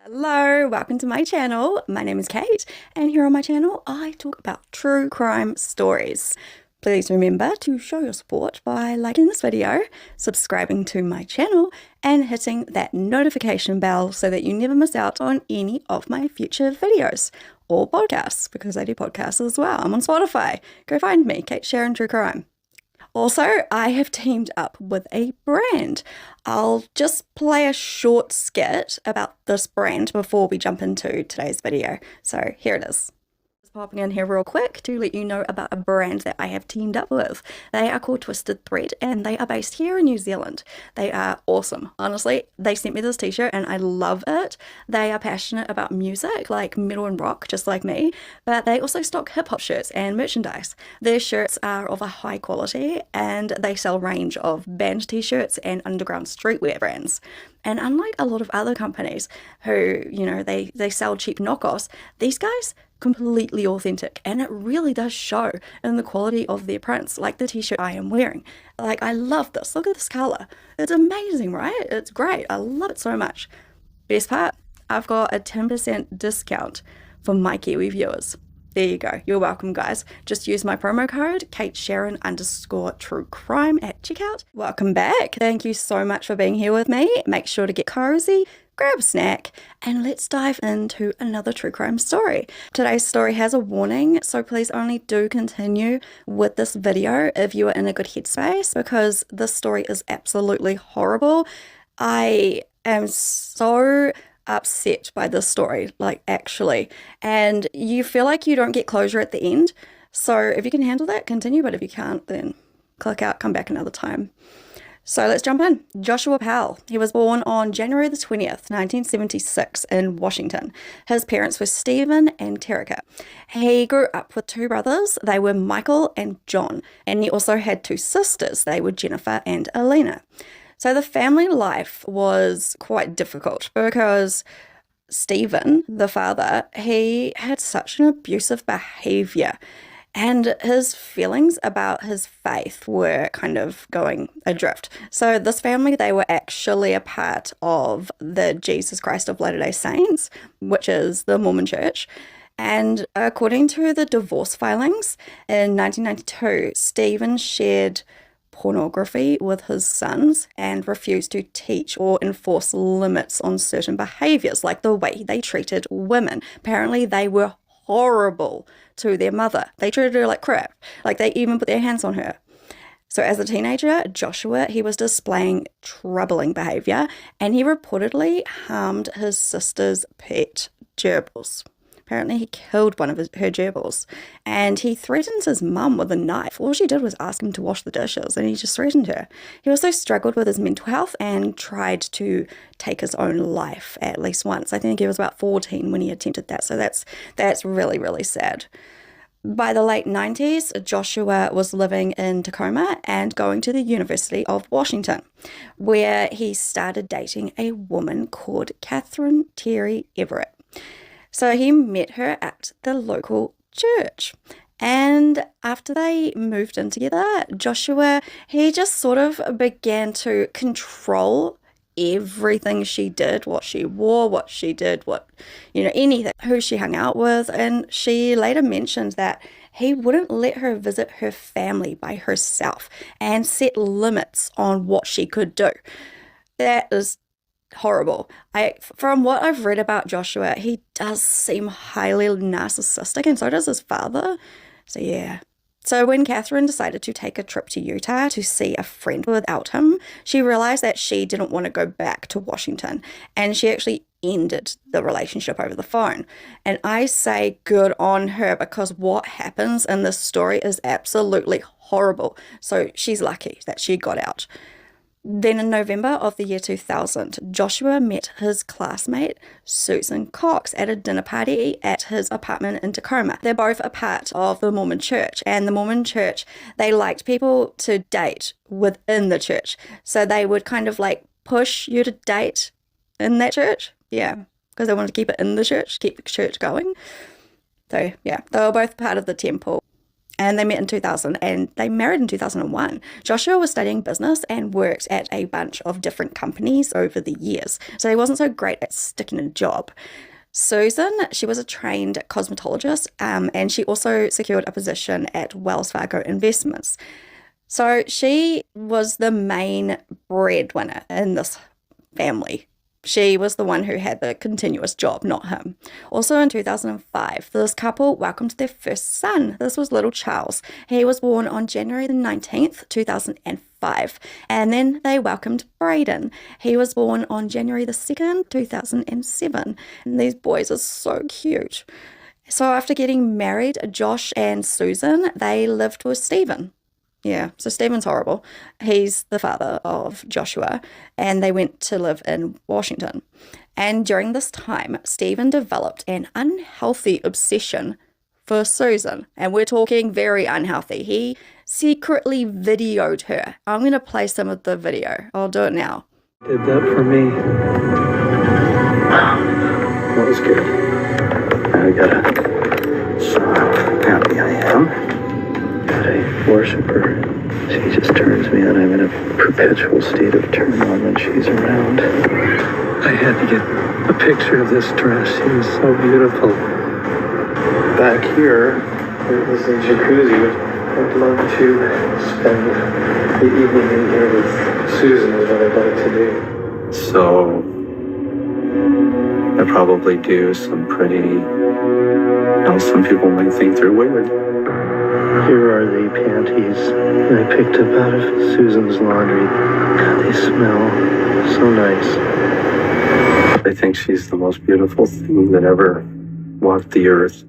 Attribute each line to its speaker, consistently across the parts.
Speaker 1: Hello, welcome to my channel. My name is Kate, and here on my channel, I talk about true crime stories. Please remember to show your support by liking this video, subscribing to my channel, and hitting that notification bell so that you never miss out on any of my future videos or podcasts, because I do podcasts as well. I'm on Spotify. Go find me, Kate Sharon True Crime. Also, I have teamed up with a brand. I'll just play a short skit about this brand before we jump into today's video. So here it is. Just popping in here real quick to let you know about a brand that I have teamed up with. They are called Twisted Thread and they are based here in New Zealand. They are awesome. Honestly, they sent me this t-shirt and I love it. They are passionate about music, like metal and rock, just like me, but they also stock hip-hop shirts and merchandise. Their shirts are of a high quality and they sell a range of band t-shirts and underground streetwear brands. And unlike a lot of other companies who, they sell cheap knockoffs, these guys completely authentic, and it really does show in the quality of their prints, like the t-shirt I am wearing. Like, I love this. Look at this color. It's amazing, right? It's great. I love it so much. Best part, I've got a 10% discount for my Kiwi viewers. There you go. You're welcome, guys. Just use my promo code KateSharon_True Crime at checkout. Welcome back. Thank you so much for being here with me. Make sure to get cozy, grab a snack, and let's dive into another true crime story. Today's story has a warning, so please only do continue with this video if you are in a good headspace, because this story is absolutely horrible. I am so upset by this story, like, actually, and you feel like you don't get closure at the end. So if you can handle that, continue, but if you can't, then click out, come back another time. So let's jump in. Joshua Powell. He was born on January the 20th, 1976 in Washington. His parents were Stephen and Terica. He grew up with two brothers. They were Michael and John. And he also had two sisters. They were Jennifer and Elena. So the family life was quite difficult because Stephen, the father, he had such an abusive behavior. And his feelings about his faith were kind of going adrift. So this family, they were actually a part of the Jesus Christ of Latter-day Saints, which is the Mormon church. And according to the divorce filings in 1992, Stephen shared pornography with his sons and refused to teach or enforce limits on certain behaviors, like the way they treated women. Apparently, they were horrible to their mother. They treated her like crap. Like, they even put their hands on her. So as a teenager, Joshua, he was displaying troubling behavior, and he reportedly harmed his sister's pet gerbils. Apparently, he killed one of her gerbils, and he threatened his mum with a knife. All she did was ask him to wash the dishes, and he just threatened her. He also struggled with his mental health and tried to take his own life at least once. I think he was about 14 when he attempted that, so that's really, really sad. By the late 90s, Joshua was living in Tacoma and going to the University of Washington, where he started dating a woman called Catherine Terry Everett. So he met her at the local church. And after they moved in together, Joshua, he just sort of began to control everything she did, what she wore, what she did, anything, who she hung out with. And she later mentioned that he wouldn't let her visit her family by herself and set limits on what she could do. That is horrible. From what I've read about Joshua, he does seem highly narcissistic, and so does his father. So yeah. So when Catherine decided to take a trip to Utah to see a friend without him, she realized that she didn't want to go back to Washington, and she actually ended the relationship over the phone. And I say good on her, because what happens in this story is absolutely horrible. So she's lucky that she got out. Then in November of the year 2000, Joshua met his classmate, Susan Cox, at a dinner party at his apartment in Tacoma. They're both a part of the Mormon church, and the Mormon church, they liked people to date within the church. So they would kind of like push you to date in that church. Yeah, because they wanted to keep it in the church, keep the church going. So yeah, they were both part of the temple. And they met in 2000 and they married in 2001. Joshua was studying business and worked at a bunch of different companies over the years, so he wasn't so great at sticking in a job. Susan, she was a trained cosmetologist, and she also secured a position at Wells Fargo Investments. So she was the main breadwinner in this family. She was the one who had the continuous job, not him. Also in 2005, this couple welcomed their first son. This was little Charles. He was born on January the 19th, 2005. And then they welcomed Braden. He was born on January the 2nd, 2007. And these boys are so cute. So after getting married, Josh and Susan, they lived with Stephen. Yeah, so Stephen's horrible. He's the father of Joshua, and they went to live in Washington. And during this time, Stephen developed an unhealthy obsession for Susan. And we're talking very unhealthy. He secretly videoed her. I'm going to play some of the video. I'll do it now.
Speaker 2: Did that for me. That was good. I gotta show how happy I am. I worship her. She just turns me on. I'm in a perpetual state of turn on when she's around. I had to get a picture of this dress. She was so beautiful. Back here, there's a jacuzzi. I'd love to spend the evening in here with Susan is what I'd like to do. So, I probably do some pretty, some people might think they're weird. Here are the panties that I picked up out of Susan's laundry. God, they smell so nice. I think she's the most beautiful thing that ever walked the earth.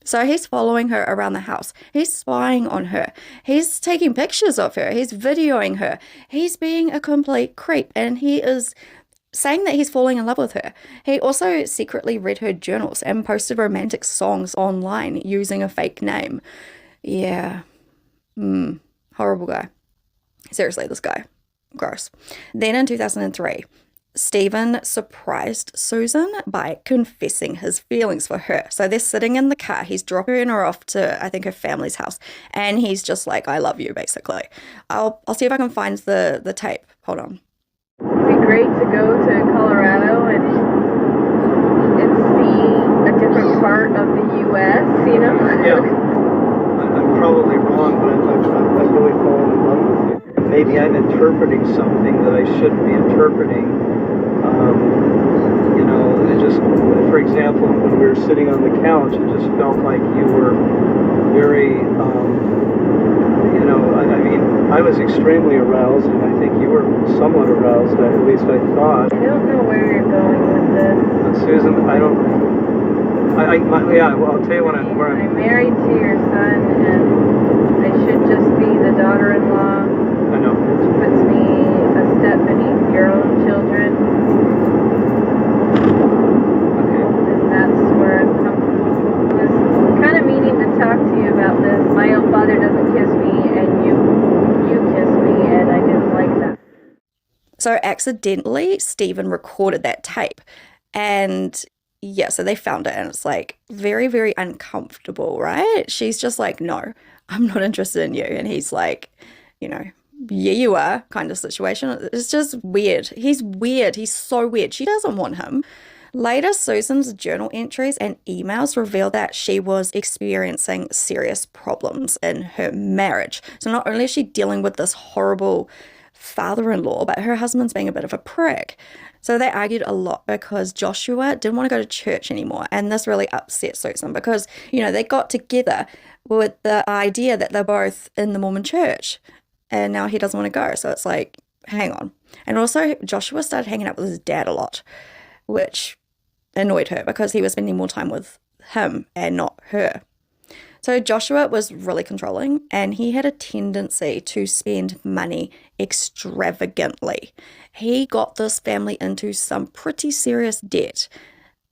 Speaker 1: So he's following her around the house. He's spying on her. He's taking pictures of her. He's videoing her. He's being a complete creep, and he is saying that he's falling in love with her. He also secretly read her journals and posted romantic songs online using a fake name. Yeah. Horrible guy. Seriously, this guy. Gross. Then in 2003, Stephen surprised Susan by confessing his feelings for her. So they're sitting in the car. He's dropping her off to, I think, her family's house. And he's just like, I love you, basically. I'll see if I can find the tape. Hold on.
Speaker 3: It'd be great to go to Colorado and see a different part of the U.S., you know?
Speaker 2: Yeah. I'm probably wrong, but I've really fallen in love with you. Maybe I'm interpreting something that I shouldn't be interpreting. It just, for example, when we were sitting on the couch, it just felt like you were very, I was extremely aroused, and I think you were somewhat aroused, at least I thought.
Speaker 3: I don't know where you're going with this.
Speaker 2: But Susan, I'll tell you where
Speaker 3: I'm married to your son, and I should just be the daughter-in-law.
Speaker 2: I know.
Speaker 3: Which puts me a step beneath your own children.
Speaker 2: Okay.
Speaker 3: And that's where I'm comfortable. I was kind of meaning to talk to you about this. My own father doesn't kiss me, and you kiss me, and I didn't like that.
Speaker 1: So accidentally, Stephen recorded that tape. And yeah, so they found it, and it's like very, very uncomfortable, right? She's just like, no, I'm not interested in you. And he's like, yeah, you are, kind of situation. It's just weird. He's weird. He's so weird. She doesn't want him. Later, Susan's journal entries and emails reveal that she was experiencing serious problems in her marriage. So not only is she dealing with this horrible father-in-law, but her husband's being a bit of a prick. So they argued a lot because Joshua didn't want to go to church anymore. And this really upset Susan because, they got together with the idea that they're both in the Mormon church. And now he doesn't want to go. So it's like, hang on. And also, Joshua started hanging out with his dad a lot, which annoyed her because he was spending more time with him and not her. So Joshua was really controlling, and he had a tendency to spend money extravagantly. He got this family into some pretty serious debt.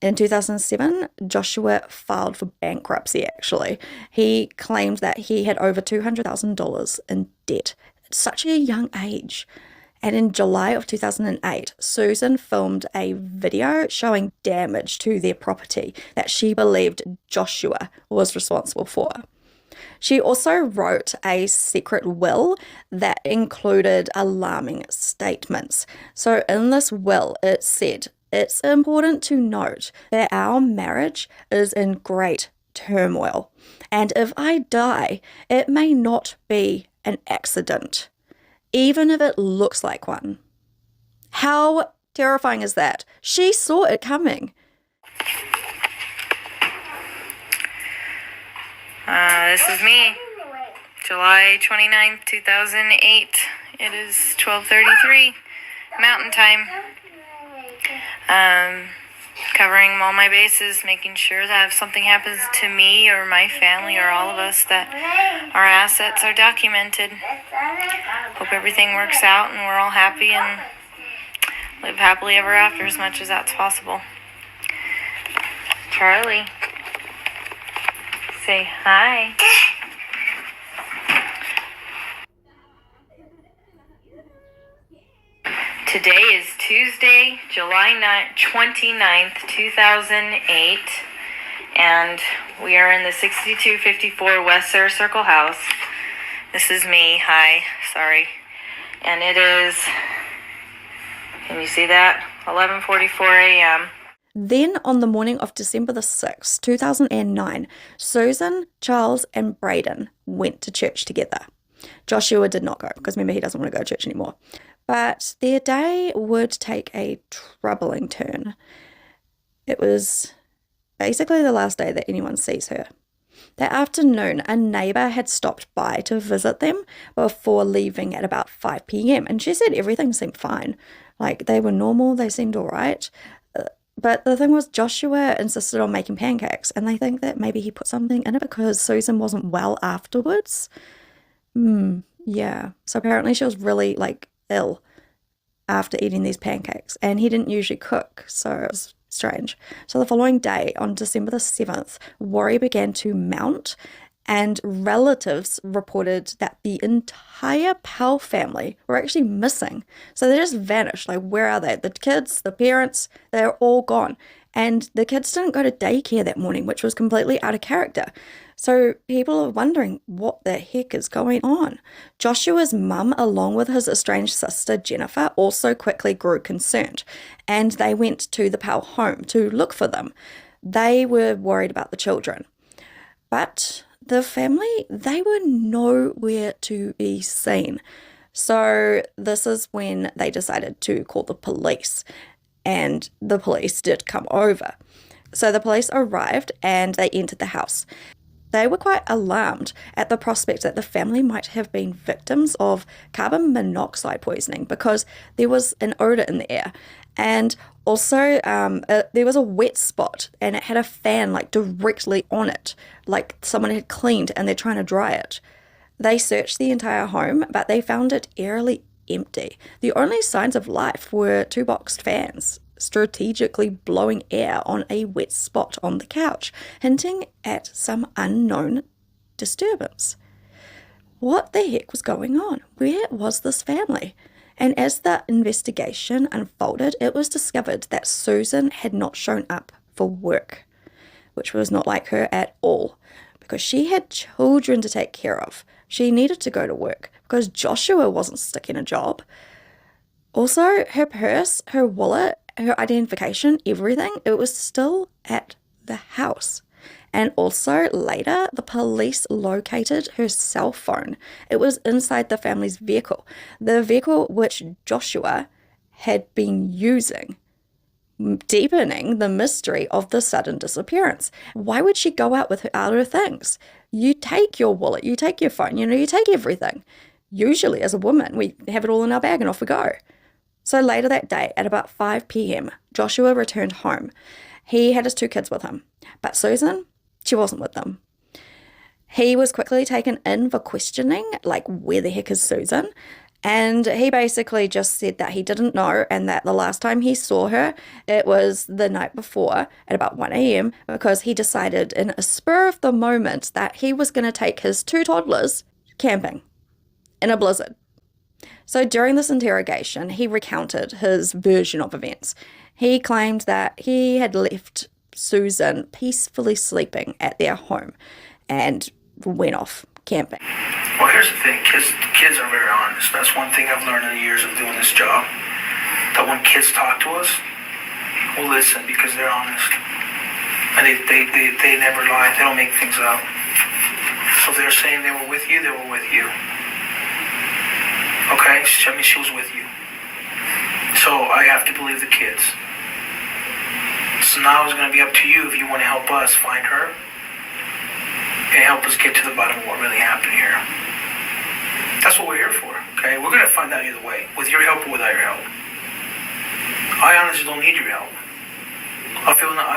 Speaker 1: In 2007, Joshua filed for bankruptcy, actually. He claimed that he had over $200,000 in debt at such a young age. And in July of 2008, Susan filmed a video showing damage to their property that she believed Joshua was responsible for. She also wrote a secret will that included alarming statements. So in this will, it said, "It's important to note that our marriage is in great turmoil, and if I die, it may not be an accident, even if it looks like one." How terrifying is that? She saw it coming.
Speaker 4: This is me, July 29th, 2008. It is 12:33 Mountain Time. Covering all my bases, making sure that if something happens to me or my family or all of us, that our assets are documented. Hope everything works out and we're all happy and live happily ever after as much as that's possible. Charlie, say hi. Today is Tuesday, July 29th, 2008, and we are in the 6254 West Sarah Circle house. This is me. Hi. Sorry. And it is, can you see that? 11:44 a.m.
Speaker 1: Then on the morning of December the 6th, 2009, Susan, Charles, and Braden went to church together. Joshua did not go because remember he doesn't want to go to church anymore. But their day would take a troubling turn. It was basically the last day that anyone sees her. That afternoon, a neighbour had stopped by to visit them before leaving at about 5 p.m. And she said everything seemed fine. Like, they were normal, they seemed all right. But the thing was, Joshua insisted on making pancakes, and they think that maybe he put something in it because Susan wasn't well afterwards. Yeah. So apparently she was really, ill after eating these pancakes, and he didn't usually cook, so it was strange. So the following day, on December the 7th, worry began to mount, and relatives reported that the entire Powell family were actually missing. So they just vanished. Like, where are they? The kids, the parents, they're all gone. And the kids didn't go to daycare that morning, which was completely out of character. So people are wondering what the heck is going on. Joshua's mum, along with his estranged sister Jennifer, also quickly grew concerned, and they went to the Powell home to look for them. They were worried about the children. But the family, they were nowhere to be seen. So this is when they decided to call the police, and the police did come over. So the police arrived and they entered the house. They were quite alarmed at the prospect that the family might have been victims of carbon monoxide poisoning because there was an odor in the air. And also there was a wet spot and it had a fan directly on it, like someone had cleaned and they're trying to dry it. They searched the entire home, but they found it eerily empty. The only signs of life were two boxed fans strategically blowing air on a wet spot on the couch, hinting at some unknown disturbance. What the heck was going on? Where was this family? And as the investigation unfolded, it was discovered that Susan had not shown up for work, which was not like her at all, because she had children to take care of. She needed to go to work because Joshua wasn't sticking a job. Also, her purse, her wallet, her identification, everything, it was still at the house. And also later, the police located her cell phone. It was inside the family's vehicle, the vehicle which Joshua had been using, deepening the mystery of the sudden disappearance. Why would she go out with her other things? You take your wallet, you take your phone, you take everything. Usually as a woman, we have it all in our bag and off we go. So later that day, at about 5 p.m., Joshua returned home. He had his two kids with him, but Susan, she wasn't with them. He was quickly taken in for questioning, where the heck is Susan? And he basically just said that he didn't know and that the last time he saw her, it was the night before at about 1 a.m. because he decided in a spur of the moment that he was going to take his two toddlers camping in a blizzard. So during this interrogation, he recounted his version of events. He claimed that he had left Susan peacefully sleeping at their home and went off camping.
Speaker 5: Well, here's the thing. Kids are very honest. That's one thing I've learned in the years of doing this job. That when kids talk to us, we'll listen because they're honest. And they never lie. They don't make things up. So if they're saying they were with you, they were with you. Okay? I mean, she was with you. So I have to believe the kids. So now it's going to be up to you if you want to help us find her and help us get to the bottom of what really happened here. That's what we're here for, okay? We're going to find out either way, with your help or without your help. I honestly don't need your help. I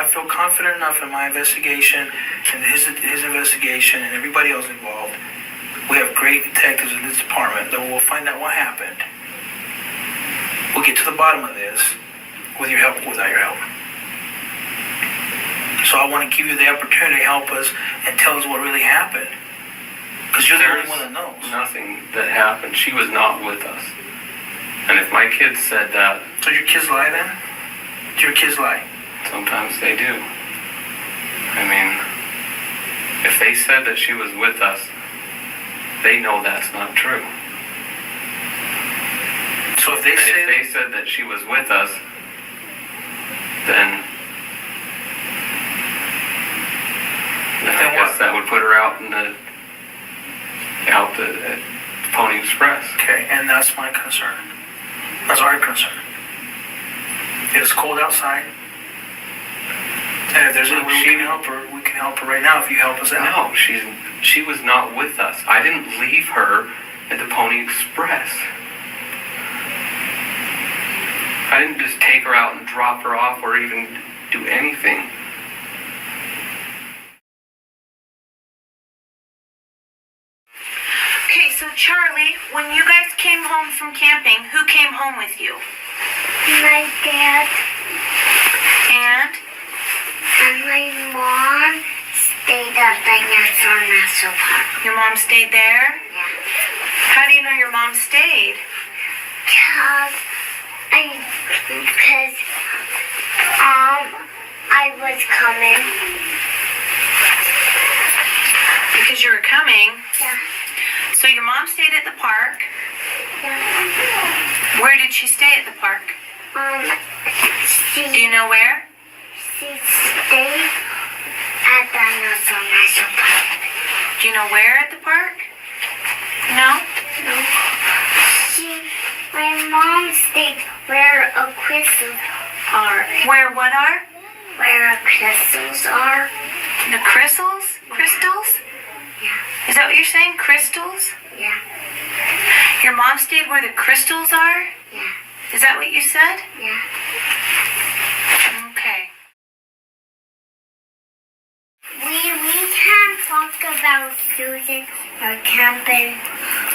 Speaker 5: feel confident enough in my investigation and his investigation and everybody else involved. We have great detectives in this department that will find out what happened. We'll get to the bottom of this with your help or without your help. So I want to give you the opportunity to help us and tell us what really happened. Because you're the only one that knows.
Speaker 6: Nothing that happened. She was not with us. And if my kids said that...
Speaker 5: So your kids lie then? Do your kids lie?
Speaker 6: Sometimes they do. I mean, if they said that she was with us, they know that's not true.
Speaker 5: So if they
Speaker 6: said that she was with us, then I guess that would put her out the Pony Express.
Speaker 5: Okay, and that's my concern. That's our concern. It is cold outside. And if there's any way we can help her, we can help her right now if you help us out.
Speaker 6: No, she was not with us. I didn't leave her at the Pony Express. I didn't just take her out and drop her off or even do anything.
Speaker 4: Okay, so Charlie, when you guys came home from camping, who came home with you?
Speaker 7: My dad
Speaker 4: And?
Speaker 7: and my mom stayed at Dinosaur National Park.
Speaker 4: Your mom stayed there?
Speaker 7: Yeah.
Speaker 4: How do you know your mom stayed?
Speaker 7: Because I was coming.
Speaker 4: Because you were coming.
Speaker 7: Yeah.
Speaker 4: So your mom stayed at the park.
Speaker 7: Yeah.
Speaker 4: Where did she stay at the park? Do you know where?
Speaker 7: She stayed at Dinosaur National Park.
Speaker 4: Do you know where at the park? No?
Speaker 7: My mom stayed where a crystals are.
Speaker 4: Where what are?
Speaker 7: Where crystals are.
Speaker 4: The crystals? Crystals?
Speaker 7: Yeah.
Speaker 4: Is that what you're saying? Crystals?
Speaker 7: Yeah.
Speaker 4: Your mom stayed where the crystals are?
Speaker 7: Yeah.
Speaker 4: Is that what you said?
Speaker 7: Yeah.
Speaker 4: Okay.
Speaker 7: We can't talk about Susan or camping.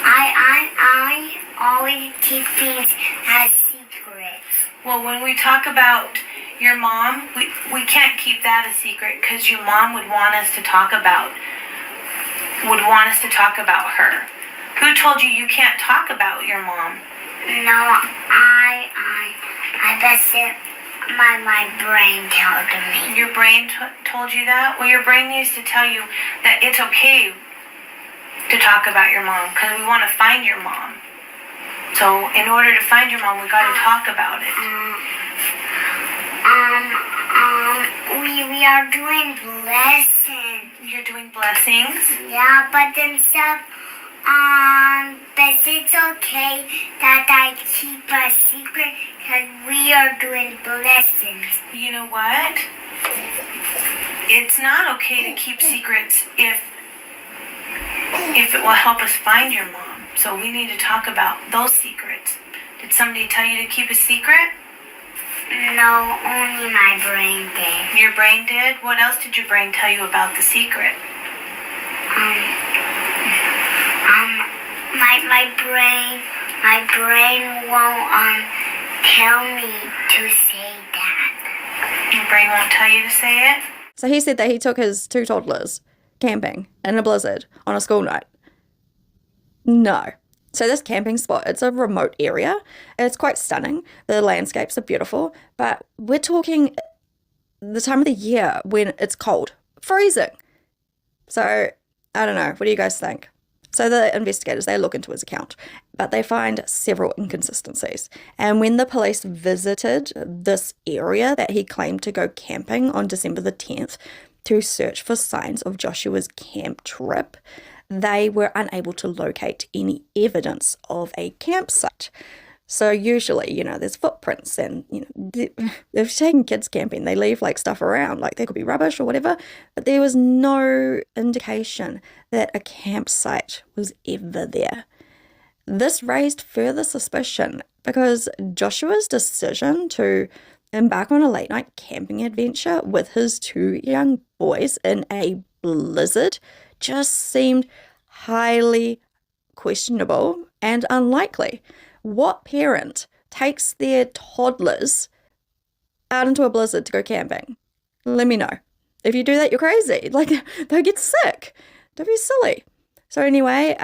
Speaker 7: I always keep things as secrets.
Speaker 4: Well, when we talk about your mom, we can't keep that a secret because your mom would want us to talk about her. Who told you you can't talk about your mom?
Speaker 7: No, I guess my brain told me.
Speaker 4: Your brain told you that? Well, your brain needs to tell you that it's okay to talk about your mom because we want to find your mom. So in order to find your mom, we got to talk about it.
Speaker 7: We are doing blessings.
Speaker 4: You're doing blessings?
Speaker 7: Yeah, but then stuff. But it's okay that I keep a secret because we are doing blessings.
Speaker 4: You know what? It's not okay to keep secrets if it will help us find your mom. So we need to talk about those secrets. Did somebody tell you to keep a secret?
Speaker 7: No, only my brain did.
Speaker 4: Your brain did? What else did your brain tell you about the secret?
Speaker 7: My brain won't tell me to say that.
Speaker 4: Your brain won't tell you to say it?
Speaker 1: So he said that he took his 2 toddlers camping in a blizzard on a school night. No, So this camping spot, it's a remote area. It's quite stunning. The landscapes are beautiful, but we're talking the time of the year when it's cold, freezing. So I don't know. What do you guys think? So the investigators, they look into his account, but they find several inconsistencies. And when the police visited this area that he claimed to go camping on December the 10th to search for signs of Joshua's camp trip, they were unable to locate any evidence of a campsite. So usually, there's footprints and, they've taken kids camping, they leave like stuff around, like there could be rubbish or whatever, but there was no indication that a campsite was ever there. This raised further suspicion because Joshua's decision to embark on a late night camping adventure with his 2 young boys in a blizzard just seemed highly questionable and unlikely. What parent takes their toddlers out into a blizzard to go camping? Let me know. If you do that, you're crazy. Like, they'll get sick. Don't be silly. So anyway,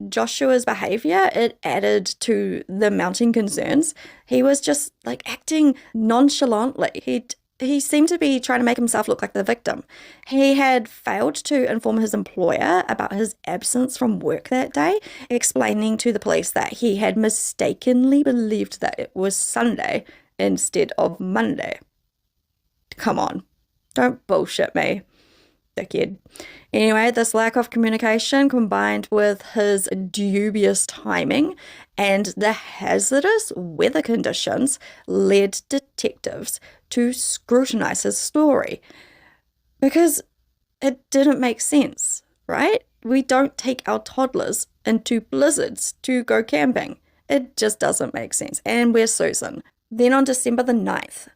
Speaker 1: Joshua's behavior, it added to the mounting concerns. He was just like acting nonchalantly. He seemed to be trying to make himself look like the victim. He had failed to inform his employer about his absence from work that day, explaining to the police that he had mistakenly believed that it was Sunday instead of Monday. Come on, don't bullshit me, dickhead. Anyway, this lack of communication combined with his dubious timing and the hazardous weather conditions led detectives to scrutinize his story because it didn't make sense, right? We don't take our toddlers into blizzards to go camping. It just doesn't make sense. And where's Susan? Then on December the 9th,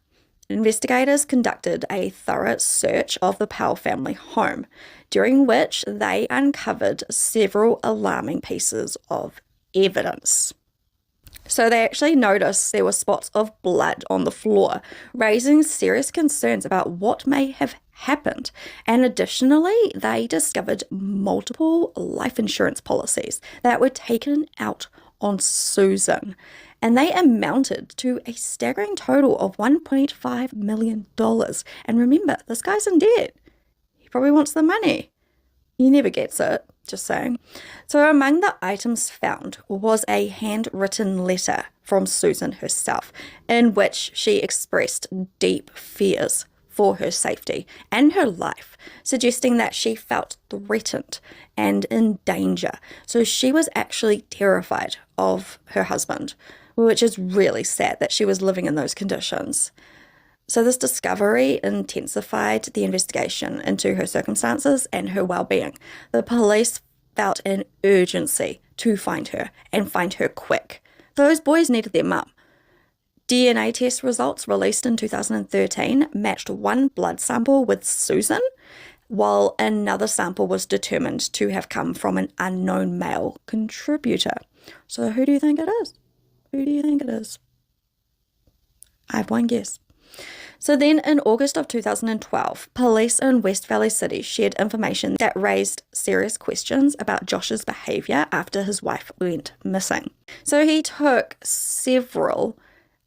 Speaker 1: investigators conducted a thorough search of the Powell family home, during which they uncovered several alarming pieces of evidence. So they actually noticed there were spots of blood on the floor, raising serious concerns about what may have happened. And additionally, they discovered multiple life insurance policies that were taken out on Susan, and they amounted to a staggering total of $1.5 million. And remember, this guy's in debt. He probably wants the money. He never gets it, just saying. So among the items found was a handwritten letter from Susan herself, in which she expressed deep fears for her safety and her life, suggesting that she felt threatened and in danger. So she was actually terrified of her husband, which is really sad that she was living in those conditions. So this discovery intensified the investigation into her circumstances and her well-being. The police felt an urgency to find her and find her quick. Those boys needed their mum. DNA test results released in 2013 matched one blood sample with Susan, while another sample was determined to have come from an unknown male contributor. So who do you think it is? Who do you think it is? I have one guess. So then in August of 2012, police in West Valley City shared information that raised serious questions about Josh's behavior after his wife went missing. So he took several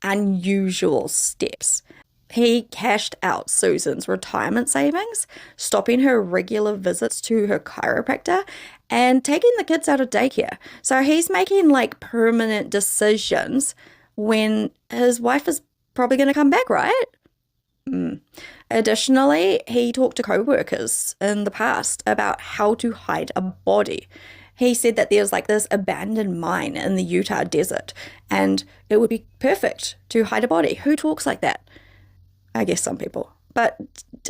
Speaker 1: unusual steps. He cashed out Susan's retirement savings, stopping her regular visits to her chiropractor, and taking the kids out of daycare. So he's making like permanent decisions when his wife is probably going to come back, right? Additionally, he talked to co-workers in the past about how to hide a body. He said that there's like this abandoned mine in the Utah desert, and it would be perfect to hide a body. Who talks like that? I guess some people. But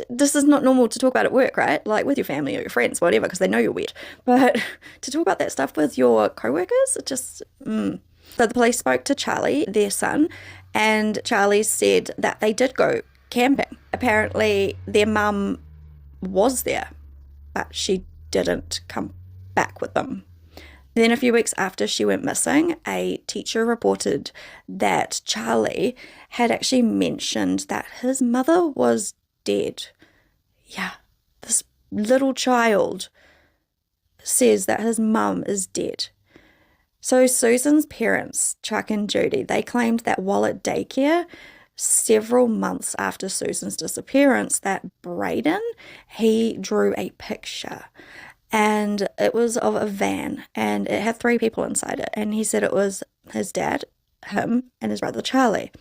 Speaker 1: this is not normal to talk about at work, right? Like with your family or your friends, whatever, because they know you're weird. But to talk about that stuff with your co-workers, it just... So the police spoke to Charlie, their son, and Charlie said that they did go camping. Apparently, their mum was there, but she didn't come back with them. Then a few weeks after she went missing, a teacher reported that Charlie had actually mentioned that his mother was dead. Yeah, this little child says that his mum is dead. So Susan's parents, Chuck and Judy, they claimed that while at daycare, several months after Susan's disappearance, that Braden, he drew a picture. And it was of a van, and it had 3 people inside it. And he said it was his dad, him, and his brother Charlie.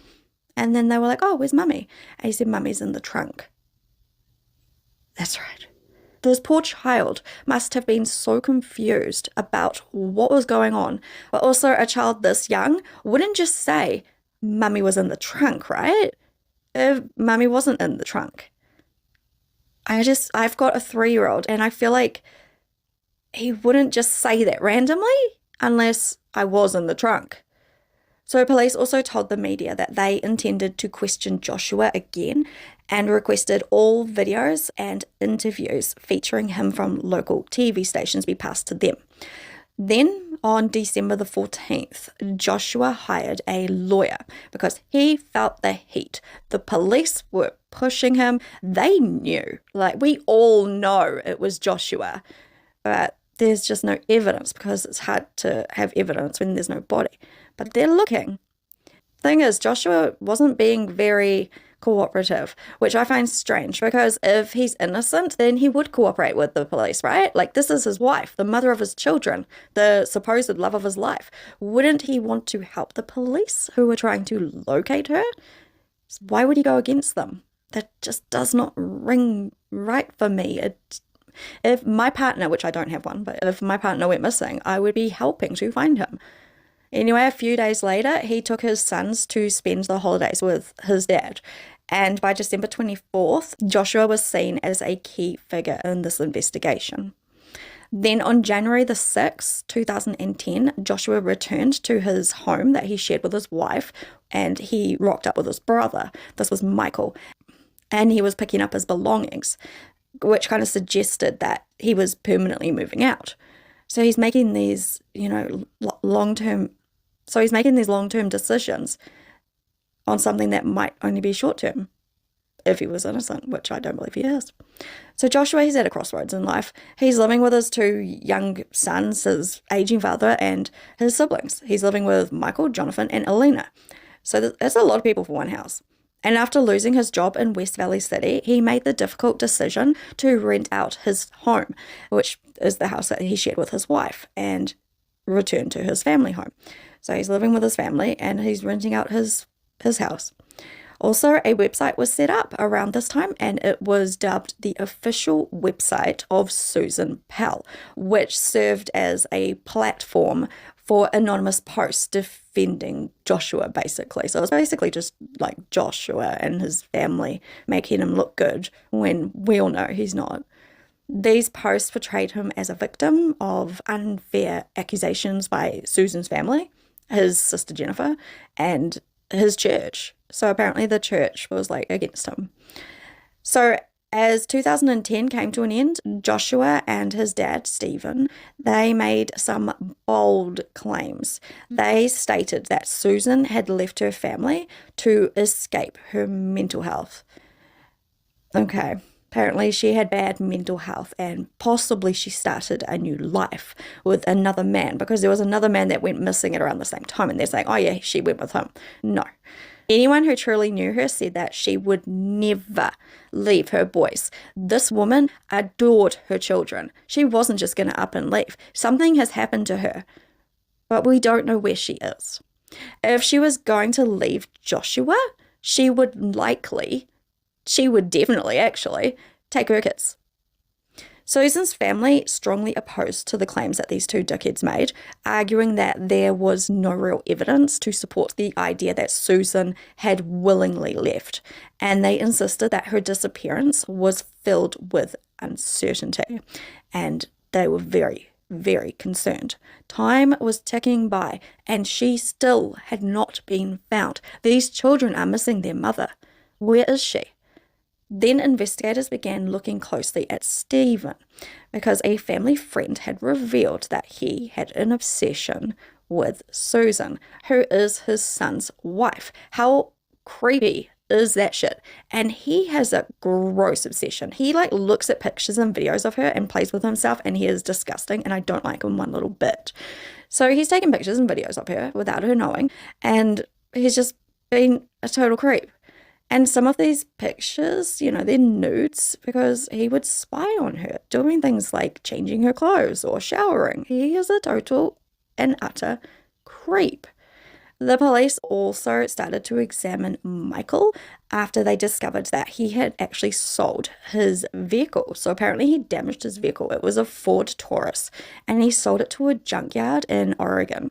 Speaker 1: And then they were like, oh, where's Mummy? And he said, Mummy's in the trunk. That's right. This poor child must have been so confused about what was going on. But also, a child this young wouldn't just say, Mummy was in the trunk, right? If Mummy wasn't in the trunk. I've got a 3-year-old, and I feel like he wouldn't just say that randomly unless I was in the trunk. So police also told the media that they intended to question Joshua again and requested all videos and interviews featuring him from local TV stations be passed to them. Then on December the 14th, Joshua hired a lawyer because he felt the heat. The police were pushing him. They knew, like we all know it was Joshua, but there's just no evidence because it's hard to have evidence when there's no body. But they're looking. Thing is, Joshua wasn't being very cooperative, which I find strange because if he's innocent, then he would cooperate with the police, right? Like, this is his wife, the mother of his children, the supposed love of his life. Wouldn't he want to help the police who were trying to locate her? Why would he go against them? That just does not ring right for me. If my partner, which I don't have one, but if my partner went missing, I would be helping to find him. Anyway, a few days later, he took his sons to spend the holidays with his dad. And by December 24th, Joshua was seen as a key figure in this investigation. Then on January the 6th, 2010, Joshua returned to his home that he shared with his wife, and he rocked up with his brother. This was Michael. And he was picking up his belongings, which kind of suggested that he was permanently moving out. So he's making these, long-term decisions on something that might only be short-term if he was innocent, which I don't believe he is. So Joshua, he's at a crossroads in life. He's living with his 2 young sons, his aging father, and his siblings. He's living with Michael, Jonathan, and Elena. So that's a lot of people for one house. And after losing his job in West Valley City, he made the difficult decision to rent out his home, which is the house that he shared with his wife, and return to his family home. So he's living with his family and he's renting out his house. Also, a website was set up around this time, and it was dubbed the official website of Susan Powell, which served as a platform for anonymous posts defending Joshua, basically. So it was basically just like Joshua and his family making him look good when we all know he's not. These posts portrayed him as a victim of unfair accusations by Susan's family, his sister Jennifer, and his church. So apparently the church was against him. So as 2010 came to an end, Joshua and his dad, Stephen, they made some bold claims. They stated that Susan had left her family to escape her mental health. Okay. Apparently she had bad mental health and possibly she started a new life with another man, because there was another man that went missing at around the same time and they're saying, oh yeah, she went with him. No. Anyone who truly knew her said that she would never leave her boys. This woman adored her children. She wasn't just going to up and leave. Something has happened to her, but we don't know where she is. If she was going to leave Joshua, she would definitely actually take her kids. Susan's family strongly opposed to the claims that these 2 dickheads made, arguing that there was no real evidence to support the idea that Susan had willingly left, and they insisted that her disappearance was filled with uncertainty, and they were very, very concerned. Time was ticking by, and she still had not been found. These children are missing their mother. Where is she? Then investigators began looking closely at Stephen because a family friend had revealed that he had an obsession with Susan, who is his son's wife. How creepy is that shit. And he has a gross obsession. He like looks at pictures and videos of her and plays with himself, and he is disgusting, and I don't like him one little bit. So he's taking pictures and videos of her without her knowing, and he's just been a total creep. And some of these pictures, you know, they're nudes because he would spy on her, doing things like changing her clothes or showering. He is a total and utter creep. The police also started to examine Michael after they discovered that he had actually sold his vehicle. So apparently he damaged his vehicle. It was a Ford Taurus, and he sold it to a junkyard in Oregon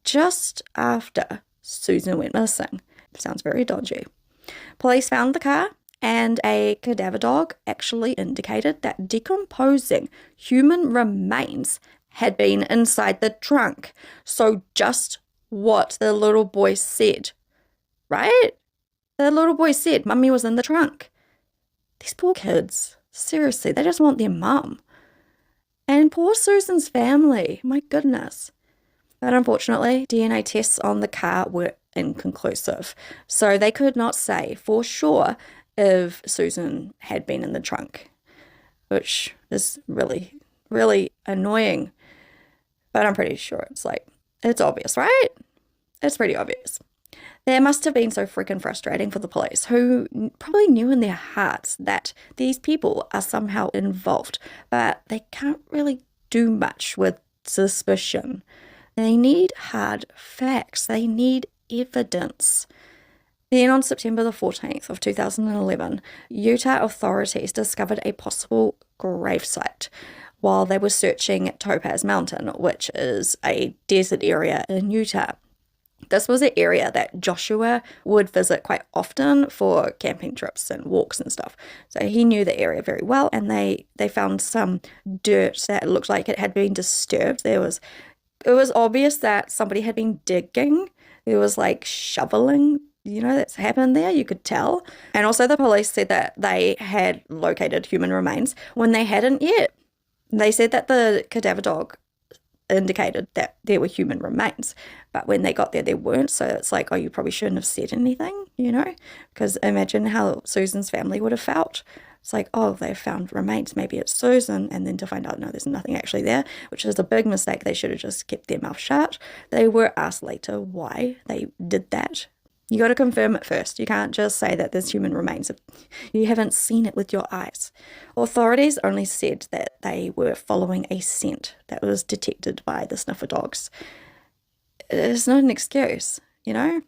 Speaker 1: just after Susan went missing. Sounds very dodgy. Police found the car, and a cadaver dog actually indicated that decomposing human remains had been inside the trunk. So just what the little boy said, right? The little boy said, Mummy was in the trunk. These poor kids, seriously, they just want their mum. And poor Susan's family, my goodness. But unfortunately, DNA tests on the car were inconclusive. So they could not say for sure if Susan had been in the trunk, which is really, really annoying. But I'm pretty sure it's obvious, right? It's pretty obvious. There must have been so freaking frustrating for the police, who probably knew in their hearts that these people are somehow involved, but they can't really do much with suspicion. They need hard facts. They need evidence. Then on September the 14th of 2011, Utah authorities discovered a possible gravesite while they were searching Topaz Mountain, which is a desert area in Utah. This was an area that Joshua would visit quite often for camping trips and walks and stuff. So he knew the area very well, and they found some dirt that looked like it had been disturbed. It was obvious that somebody had been digging. There was like shoveling, you know, that's happened there, you could tell. And also the police said that they had located human remains when they hadn't yet. They said that the cadaver dog indicated that there were human remains, but when they got there, there weren't. So it's like, oh, you probably shouldn't have said anything, you know, because imagine how Susan's family would have felt. It's like, oh, they found remains, maybe it's Susan, and then to find out, no, there's nothing actually there, which is a big mistake. They should have just kept their mouth shut. They were asked later why they did that. You got to confirm it first. You can't just say that there's human remains if you haven't seen it with your eyes. Authorities only said that they were following a scent that was detected by the sniffer dogs. It's not an excuse, you know?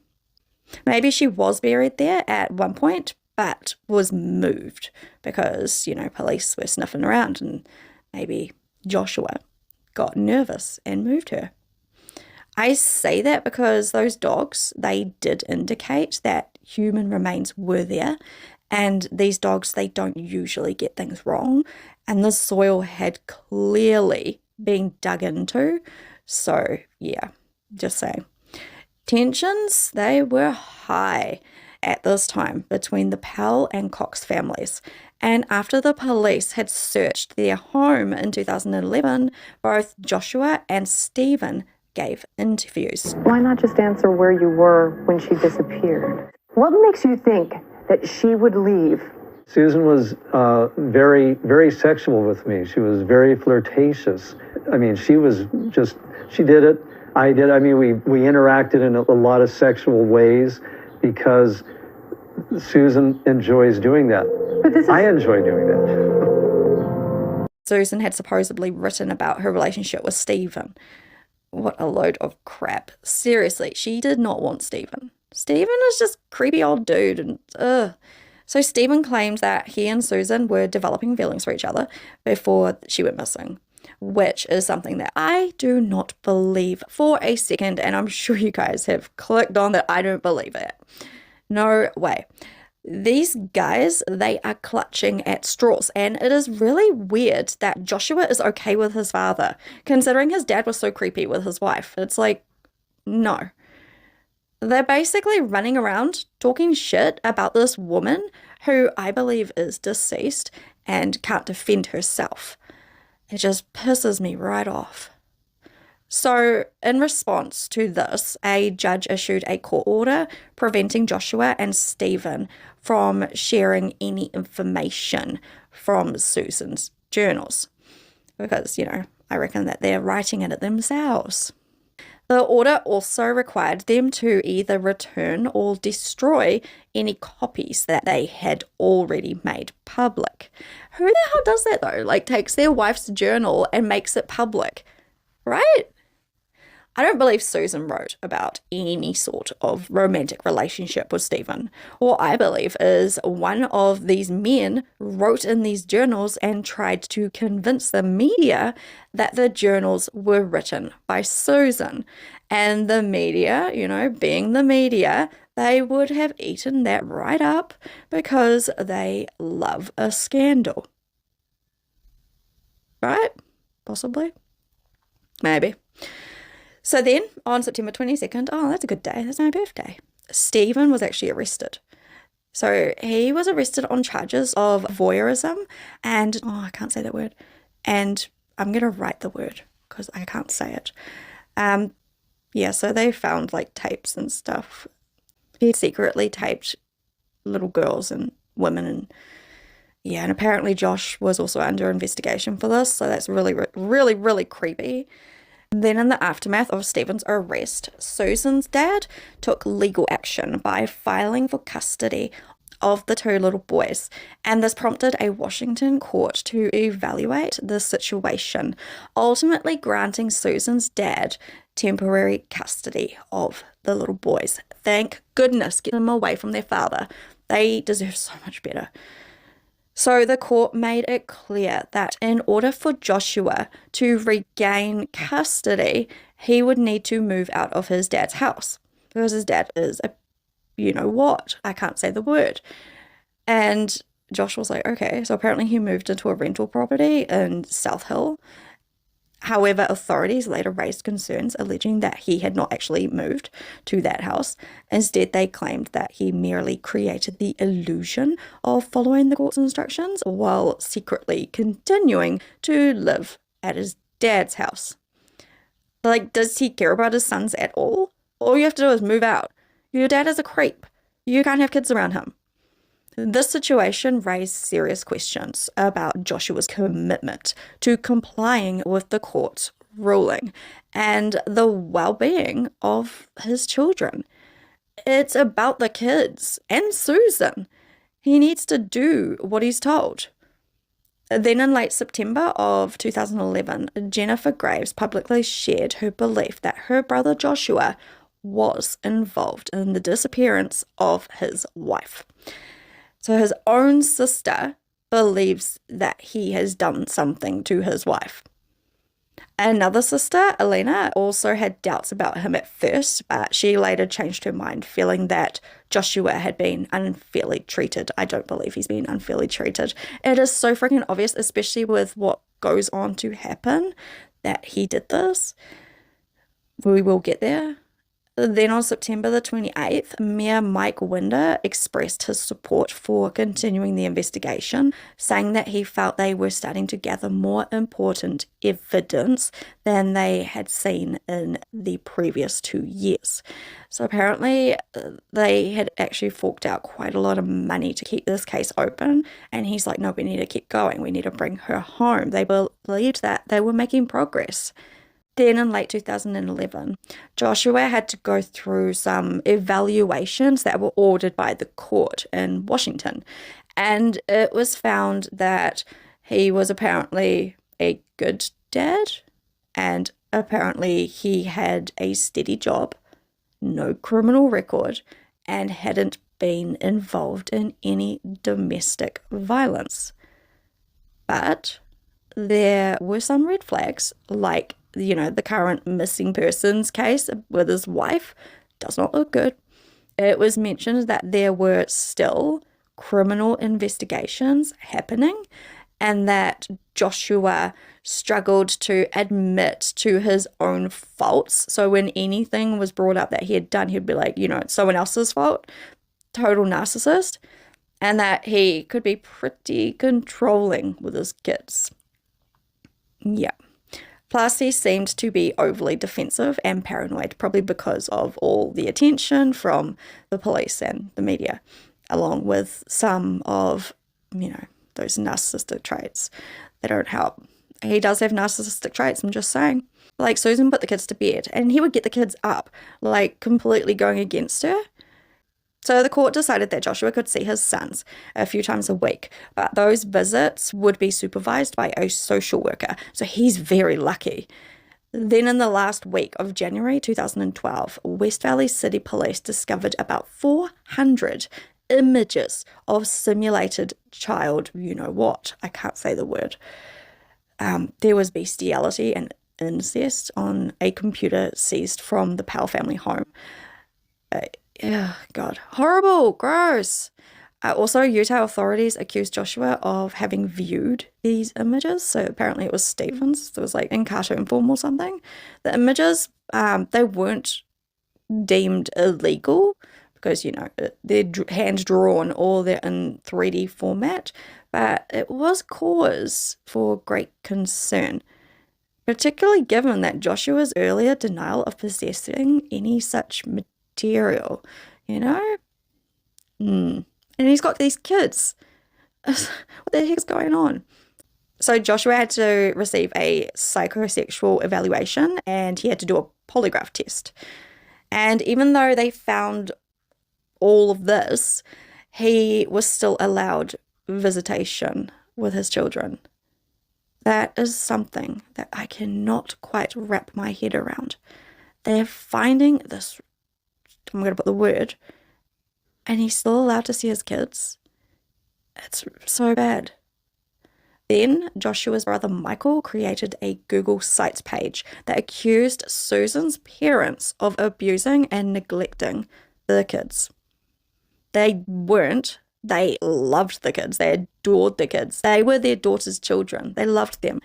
Speaker 1: Maybe she was buried there at one point, but was moved because, you know, police were sniffing around, and maybe Joshua got nervous and moved her. I say that because those dogs, they did indicate that human remains were there, and these dogs, they don't usually get things wrong, and the soil had clearly been dug into. So yeah, just saying. Tensions, they were high at this time between the Powell and Cox families. And after the police had searched their home in 2011, both Joshua and Stephen gave interviews.
Speaker 8: Why not just answer where you were when she disappeared? What makes you think that she would leave?
Speaker 9: Susan was very, very sexual with me. She was very flirtatious. I mean, she did it. I did. I mean, we interacted in a lot of sexual ways because Susan enjoys doing that. I enjoy doing that.
Speaker 1: Susan had supposedly written about her relationship with Stephen. What a load of crap. Seriously, she did not want Stephen. Stephen is just creepy old dude, and ugh. So Stephen claimed that he and Susan were developing feelings for each other before she went missing, which is something that I do not believe for a second, and I'm sure you guys have clicked on that I don't believe it. No way. These guys, they are clutching at straws, and it is really weird that Joshua is okay with his father, considering his dad was so creepy with his wife. It's like, no. They're basically running around talking shit about this woman who I believe is deceased and can't defend herself. It just pisses me right off. So, in response to this, a judge issued a court order preventing Joshua and Stephen from sharing any information from Susan's journals because, I reckon that they're writing it themselves. The order also required them to either return or destroy any copies that they had already made public. Who the hell does that though? Like, takes their wife's journal and makes it public, right? I don't believe Susan wrote about any sort of romantic relationship with Stephen. What I believe is one of these men wrote in these journals and tried to convince the media that the journals were written by Susan. And the media, being the media, they would have eaten that right up because they love a scandal. Right? Possibly. Maybe. So then, on September 22nd, that's a good day, that's my birthday, Stephen was actually arrested. So he was arrested on charges of voyeurism and, I can't say that word, and I'm going to write the word because I can't say it. So they found like tapes and stuff. He secretly taped little girls and women and apparently Josh was also under investigation for this, so that's really, really, really creepy. Then in the aftermath of Stephen's arrest, Susan's dad took legal action by filing for custody of the two little boys, and this prompted a Washington court to evaluate the situation, ultimately granting Susan's dad temporary custody of the little boys. Thank goodness, get them away from their father. They deserve so much better. So the court made it clear that in order for Joshua to regain custody, he would need to move out of his dad's house because his dad is a I can't say the word. And Josh was like, okay. So apparently he moved into a rental property in South Hill. However, authorities later raised concerns alleging that he had not actually moved to that house. Instead, they claimed that he merely created the illusion of following the court's instructions while secretly continuing to live at his dad's house. Like, does he care about his sons at all? All you have to do is move out. Your dad is a creep. You can't have kids around him. This situation raised serious questions about Joshua's commitment to complying with the court's ruling and the well-being of his children. It's about the kids and Susan. He needs to do what he's told. Then in late September of 2011, Jennifer Graves publicly shared her belief that her brother Joshua was involved in the disappearance of his wife. So his own sister believes that he has done something to his wife. Another sister, Elena, also had doubts about him at first, but she later changed her mind, feeling that Joshua had been unfairly treated. I don't believe he's been unfairly treated. It is so freaking obvious, especially with what goes on to happen, that he did this. We will get there. Then on September the 28th, Mayor Mike Winder expressed his support for continuing the investigation, saying that he felt they were starting to gather more important evidence than they had seen in the previous 2 years. So apparently they had actually forked out quite a lot of money to keep this case open, and he's like, no, we need to keep going. We need to bring her home. They believed that they were making progress. Then in late 2011, Joshua had to go through some evaluations that were ordered by the court in Washington. And it was found that he was apparently a good dad, and apparently he had a steady job, no criminal record, and hadn't been involved in any domestic violence. But there were some red flags, like the current missing persons case with his wife does not look good. It was mentioned that there were still criminal investigations happening and that Joshua struggled to admit to his own faults. So when anything was brought up that he had done, he'd be like, it's someone else's fault. Total narcissist. And that he could be pretty controlling with his kids. Yeah. Plus, he seemed to be overly defensive and paranoid, probably because of all the attention from the police and the media, along with some of, those narcissistic traits. They don't help. He does have narcissistic traits, I'm just saying. Like, Susan put the kids to bed, and he would get the kids up, like, completely going against her. So the court decided that Joshua could see his sons a few times a week, but those visits would be supervised by a social worker. So he's very lucky. Then in the last week of January 2012, West Valley City Police discovered about 400 images of simulated child, I can't say the word. There was bestiality and incest on a computer seized from the Powell family home. God, horrible, gross. Also, Utah authorities accused Joshua of having viewed these images. So apparently it was Stevens. It was like in cartoon form or something. The images, they weren't deemed illegal because, they're hand-drawn or they're in 3D format. But it was cause for great concern, particularly given that Joshua's earlier denial of possessing any such material, And he's got these kids. What the heck's going on? So Joshua had to receive a psychosexual evaluation and he had to do a polygraph test. And even though they found all of this, he was still allowed visitation with his children. That is something that I cannot quite wrap my head around. They're finding this, I'm going to put the word, and he's still allowed to see his kids. It's so bad. Then Joshua's brother Michael created a Google Sites page that accused Susan's parents of abusing and neglecting the kids. They loved the kids. They adored the kids. They were their daughter's children. They loved them.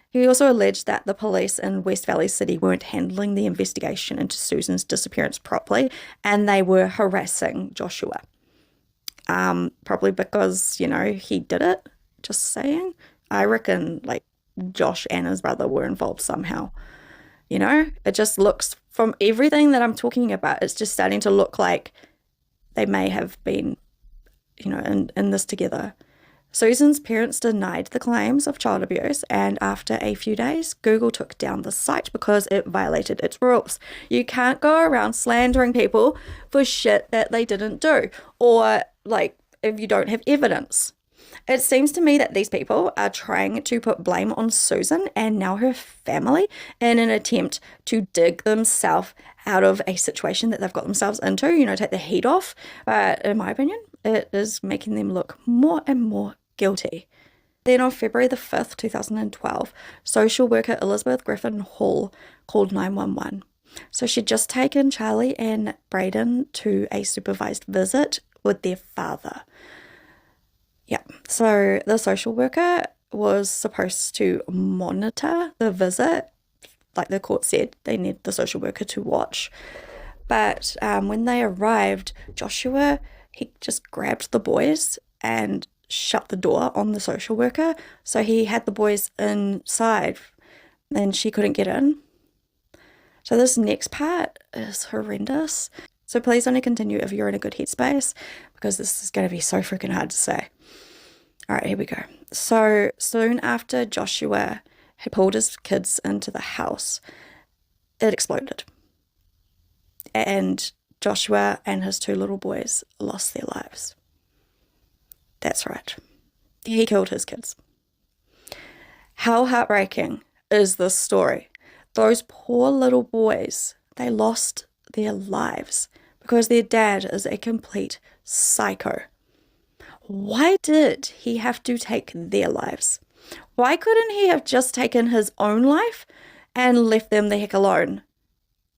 Speaker 1: He also alleged that the police in West Valley City weren't handling the investigation into Susan's disappearance properly, and they were harassing Joshua. Probably because, he did it. Just saying. I reckon, Josh and his brother were involved somehow. It just looks, from everything that I'm talking about, it's just starting to look like they may have been, in this together. Susan's parents denied the claims of child abuse, and after a few days, Google took down the site because it violated its rules. You can't go around slandering people for shit that they didn't do, or, if you don't have evidence. It seems to me that these people are trying to put blame on Susan and now her family in an attempt to dig themselves out of a situation that they've got themselves into, take the heat off. But in my opinion, it is making them look more and more guilty. Then on February the 5th, 2012, social worker Elizabeth Griffin Hall called 911. So she'd just taken Charlie and Braden to a supervised visit with their father. Yeah, so the social worker was supposed to monitor the visit. Like the court said, they need the social worker to watch. But when they arrived, Joshua, he just grabbed the boys and shut the door on the social worker. So he had the boys inside and she couldn't get in. So this next part is horrendous. So please only continue if you're in a good headspace, because this is going to be so freaking hard to say. All right, here we go. So soon after Joshua had pulled his kids into the house, it exploded. And Joshua and his two little boys lost their lives. That's right. He killed his kids. How heartbreaking is this story? Those poor little boys, they lost their lives because their dad is a complete psycho. Why did he have to take their lives? Why couldn't he have just taken his own life and left them the heck alone?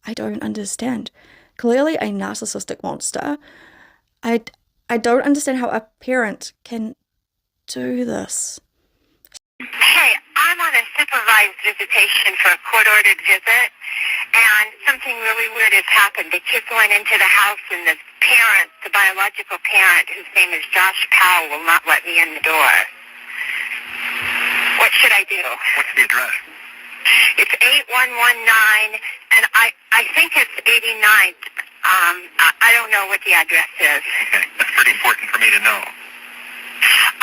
Speaker 1: I don't understand. Clearly a narcissistic monster. I don't understand how a parent can do this.
Speaker 10: Hey, I'm on a supervised visitation for a court-ordered visit, and something really weird has happened. The kids went into the house, and the parent, the biological parent, whose name is Josh Powell, will not let me in the door. What should I do?
Speaker 11: What's the address?
Speaker 10: It's 8119, and I think it's 89th. I don't know what the address is.
Speaker 2: Okay, that's pretty important for me to know.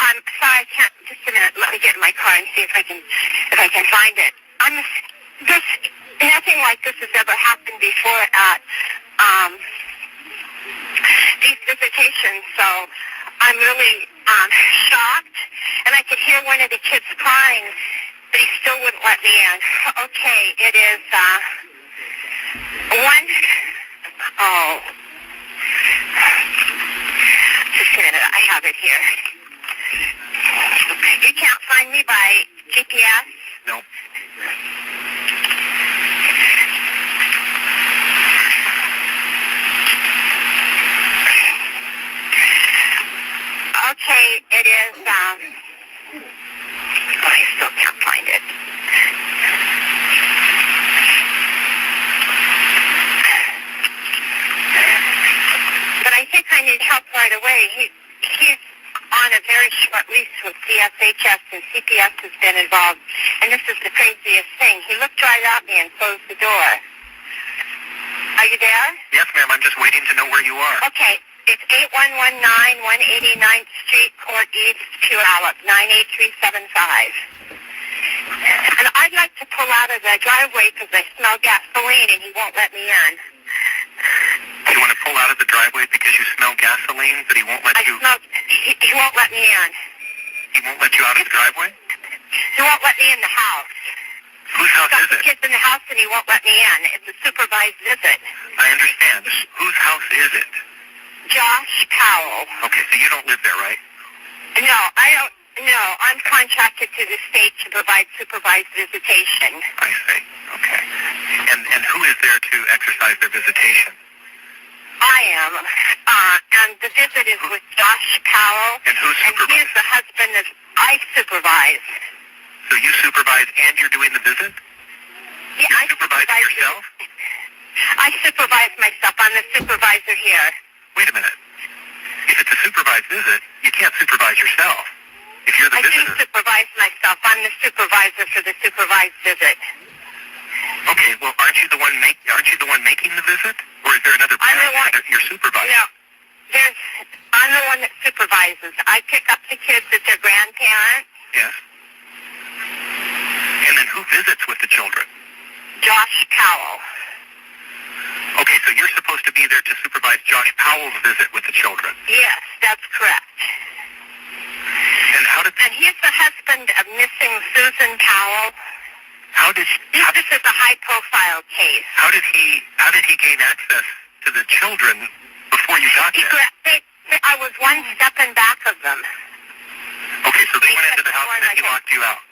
Speaker 10: I'm sorry, I can't. Just a minute. Let me get in my car and see if I can find it. Nothing like this has ever happened before at these visitations, so I'm really shocked. And I could hear one of the kids crying, but he still wouldn't let me in. Okay, it is one. Oh, just a minute. I have it here. You can't find me by GPS?
Speaker 2: No.
Speaker 10: Okay, it is, I still can't find it. But I think I need help right away. He's on a very short lease with CSHS, and CPS has been involved. And this is the craziest thing. He looked right at me and closed the door. Are you there?
Speaker 2: Yes, ma'am. I'm just waiting to know where you are.
Speaker 10: Okay. It's 8119 189th Street, Court East, Puyallup, 98375. And I'd like to pull out of the driveway because I smell gasoline and he won't let me in.
Speaker 2: You want to pull out of the driveway because you smell gasoline, but he won't let you...
Speaker 10: He won't let me in.
Speaker 2: He won't let you out of the driveway?
Speaker 10: He won't let me in the house.
Speaker 2: Whose house is
Speaker 10: He's got the
Speaker 2: it?
Speaker 10: kids in the house and he won't let me in. It's a supervised visit.
Speaker 2: I understand. Whose house is it?
Speaker 10: Josh Powell.
Speaker 2: Okay, so you don't live there, right?
Speaker 10: No, I don't. No, I'm contracted to the state to provide supervised visitation.
Speaker 2: I see. Okay. And who is there to exercise their visitation?
Speaker 10: I am. And the visit is with Josh Powell.
Speaker 2: And who supervises?
Speaker 10: And he is the husband that I supervise.
Speaker 2: So you supervise and you're doing the visit?
Speaker 10: Yeah, I
Speaker 2: supervise yourself?
Speaker 10: I supervise myself. I'm the supervisor here.
Speaker 2: Wait a minute. If it's a supervised visit, you can't supervise yourself. If you're the visitor.
Speaker 10: I do supervise myself. I'm the supervisor for the supervised visit.
Speaker 2: Okay, well, aren't you the one making the visit? Or is there another parent that you're supervising?
Speaker 10: No, I'm the one that supervises. I pick up the kids at their grandparents.
Speaker 2: Yes. And then who visits with the children?
Speaker 10: Josh Powell.
Speaker 2: Okay, so you're supposed to be there to supervise Josh Powell's visit with the children.
Speaker 10: Yes, that's correct.
Speaker 2: And how did...
Speaker 10: And he's the husband of missing Susan Powell. This is a high-profile case.
Speaker 2: How did he gain access to the children before you got there?
Speaker 10: I was one step in back of them.
Speaker 2: Okay, so they went into the house and then he locked you out.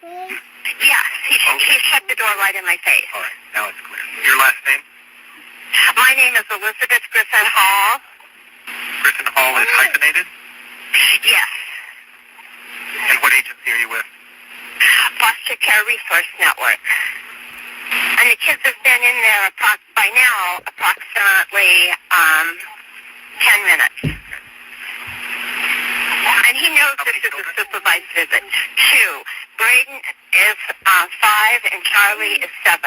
Speaker 10: Yes, he shut the door right in my face.
Speaker 2: All right, now it's clear. Your last name?
Speaker 10: My name is Elizabeth Griffin Hall.
Speaker 2: Griffin Hall is hyphenated?
Speaker 10: Yes.
Speaker 2: And what agency are you with?
Speaker 10: Foster Care Resource Network. And the kids have been in there by now approximately 10 minutes. And he knows this is a supervised visit. 2. Braden is 5 and Charlie is 7.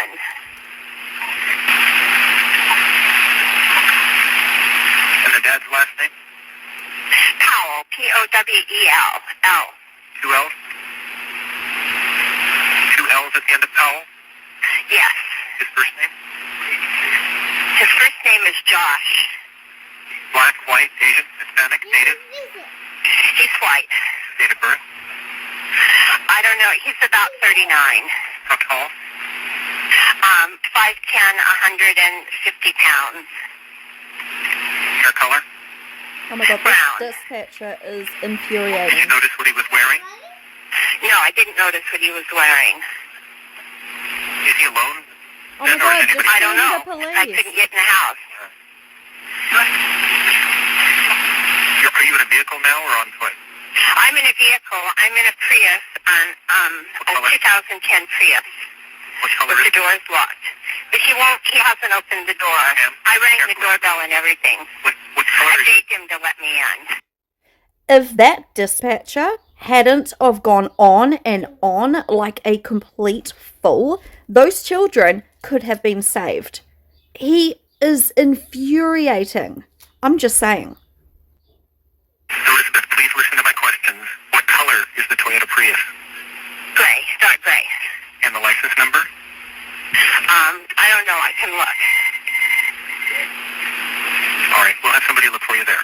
Speaker 2: And the dad's last name?
Speaker 10: Powell, Powell. L.
Speaker 2: 2 L's? 2 L's at the end of Powell?
Speaker 10: Yes.
Speaker 2: His first name?
Speaker 10: His first name is Josh.
Speaker 2: Black, white, Asian, Hispanic, Native?
Speaker 10: He's white.
Speaker 2: Date of birth?
Speaker 10: I don't know. He's about 39.
Speaker 2: How tall?
Speaker 10: 5'10", 150 pounds.
Speaker 2: Hair color?
Speaker 1: Oh my god,
Speaker 10: Brown.
Speaker 1: this dispatcher is
Speaker 2: Did
Speaker 1: infuriating.
Speaker 2: you notice what he was wearing?
Speaker 10: No, I didn't notice what he was wearing.
Speaker 2: Is he alone?
Speaker 1: Oh my
Speaker 2: Then, or is
Speaker 1: god,
Speaker 2: anybody...
Speaker 1: just
Speaker 10: I don't know.
Speaker 1: send the
Speaker 10: I
Speaker 1: police.
Speaker 10: couldn't get in the house.
Speaker 2: Are you in a vehicle now or on foot?
Speaker 10: I'm in a vehicle. I'm in a Prius, a 2010 Prius.
Speaker 2: What color
Speaker 10: With
Speaker 2: is
Speaker 10: the doors locked. But he hasn't opened the door.
Speaker 2: Ma'am,
Speaker 10: I rang the
Speaker 2: careful.
Speaker 10: doorbell and everything.
Speaker 2: What color
Speaker 10: I
Speaker 2: is he?
Speaker 10: begged him to let me in.
Speaker 1: If that dispatcher hadn't have gone on and on like a complete fool, those children could have been saved. He is infuriating. I'm just saying.
Speaker 10: Elizabeth, please listen to my questions. What color is the Toyota Prius? Gray, dark gray. And the license number? I don't know. I can look. All right, we'll have somebody look for you there.